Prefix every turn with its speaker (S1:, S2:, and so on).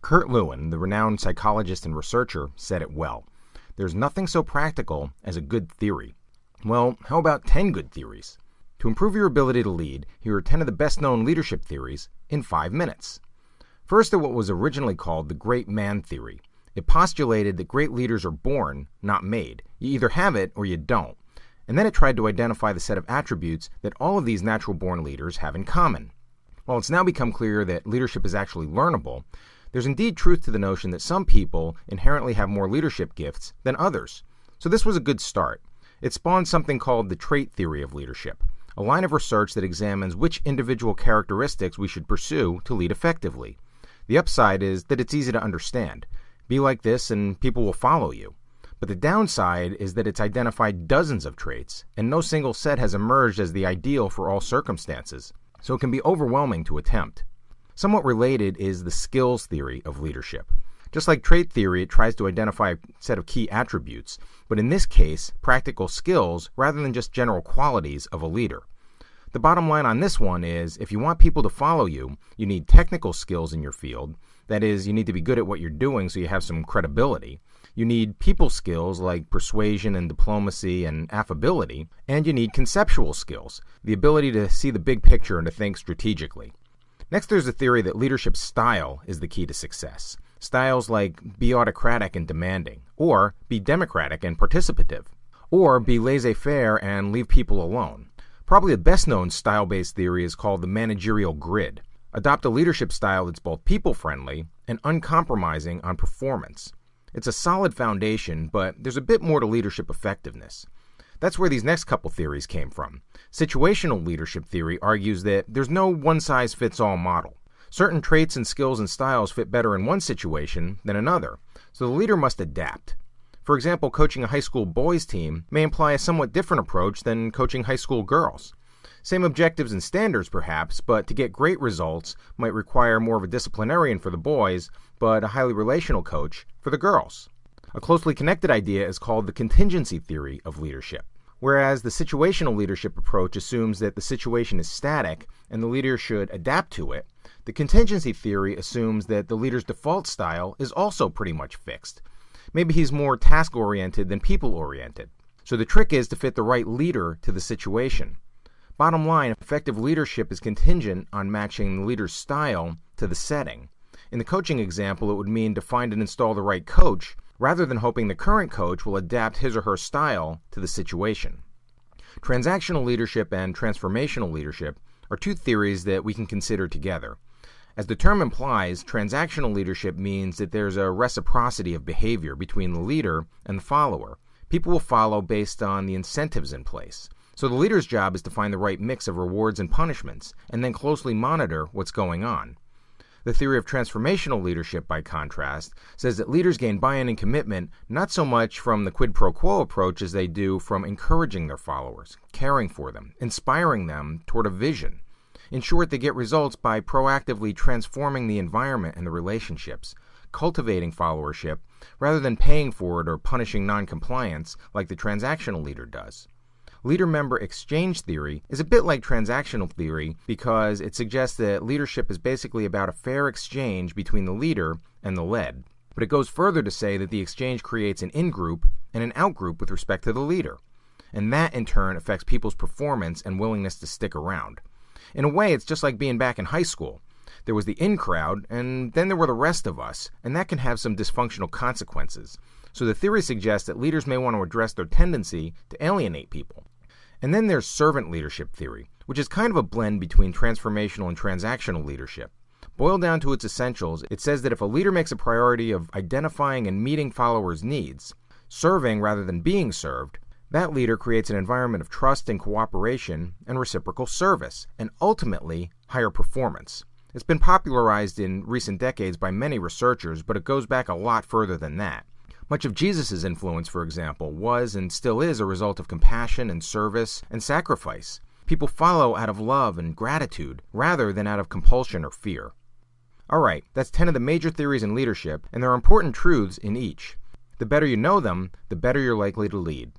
S1: Kurt Lewin, the renowned psychologist and researcher, said it well. There's nothing so practical as a good theory. Well, how about 10 good theories? To improve your ability to lead, here are 10 of the best-known leadership theories in 5 minutes. First are what was originally called the great man theory. It postulated that great leaders are born, not made. You either have it or you don't. And then it tried to identify the set of attributes that all of these natural-born leaders have in common. While it's now become clear that leadership is actually learnable, there's indeed truth to the notion that some people inherently have more leadership gifts than others. So this was a good start. It spawned something called the trait theory of leadership, a line of research that examines which individual characteristics we should pursue to lead effectively. The upside is that it's easy to understand. Be like this and people will follow you. But the downside is that it's identified dozens of traits, and no single set has emerged as the ideal for all circumstances, so it can be overwhelming to attempt. Somewhat related is the skills theory of leadership. Just like trait theory, it tries to identify a set of key attributes, but in this case, practical skills rather than just general qualities of a leader. The bottom line on this one is, if you want people to follow you, you need technical skills in your field. That is, you need to be good at what you're doing so you have some credibility. You need people skills like persuasion and diplomacy and affability, and you need conceptual skills, the ability to see the big picture and to think strategically. Next, there's the theory that leadership style is the key to success. Styles like be autocratic and demanding, or be democratic and participative, or be laissez-faire and leave people alone. Probably the best-known style-based theory is called the managerial grid. Adopt a leadership style that's both people-friendly and uncompromising on performance. It's a solid foundation, but there's a bit more to leadership effectiveness. That's where these next couple theories came from. Situational leadership theory argues that there's no one-size-fits-all model. Certain traits and skills and styles fit better in one situation than another, so the leader must adapt. For example, coaching a high school boys team may imply a somewhat different approach than coaching high school girls. Same objectives and standards perhaps, but to get great results might require more of a disciplinarian for the boys, but a highly relational coach for the girls. A closely connected idea is called the contingency theory of leadership. Whereas the situational leadership approach assumes that the situation is static and the leader should adapt to it, the contingency theory assumes that the leader's default style is also pretty much fixed. Maybe he's more task-oriented than people-oriented. So the trick is to fit the right leader to the situation. Bottom line, effective leadership is contingent on matching the leader's style to the setting. In the coaching example, it would mean to find and install the right coach, rather than hoping the current coach will adapt his or her style to the situation. Transactional leadership and transformational leadership are two theories that we can consider together. As the term implies, transactional leadership means that there's a reciprocity of behavior between the leader and the follower. People will follow based on the incentives in place. So the leader's job is to find the right mix of rewards and punishments, and then closely monitor what's going on. The theory of transformational leadership, by contrast, says that leaders gain buy-in and commitment not so much from the quid pro quo approach as they do from encouraging their followers, caring for them, inspiring them toward a vision. In short, they get results by proactively transforming the environment and the relationships, cultivating followership, rather than paying for it or punishing non-compliance like the transactional leader does. Leader-member exchange theory is a bit like transactional theory because it suggests that leadership is basically about a fair exchange between the leader and the led. But it goes further to say that the exchange creates an in-group and an out-group with respect to the leader. And that, in turn, affects people's performance and willingness to stick around. In a way, it's just like being back in high school. There was the in crowd, and then there were the rest of us, and that can have some dysfunctional consequences. So the theory suggests that leaders may want to address their tendency to alienate people. And then there's servant leadership theory, which is kind of a blend between transformational and transactional leadership. Boiled down to its essentials, it says that if a leader makes a priority of identifying and meeting followers' needs, serving rather than being served, that leader creates an environment of trust and cooperation and reciprocal service, and ultimately, higher performance. It's been popularized in recent decades by many researchers, but it goes back a lot further than that. Much of Jesus' influence, for example, was and still is a result of compassion and service and sacrifice. People follow out of love and gratitude rather than out of compulsion or fear. Alright, that's 10 of the major theories in leadership, and there are important truths in each. The better you know them, the better you're likely to lead.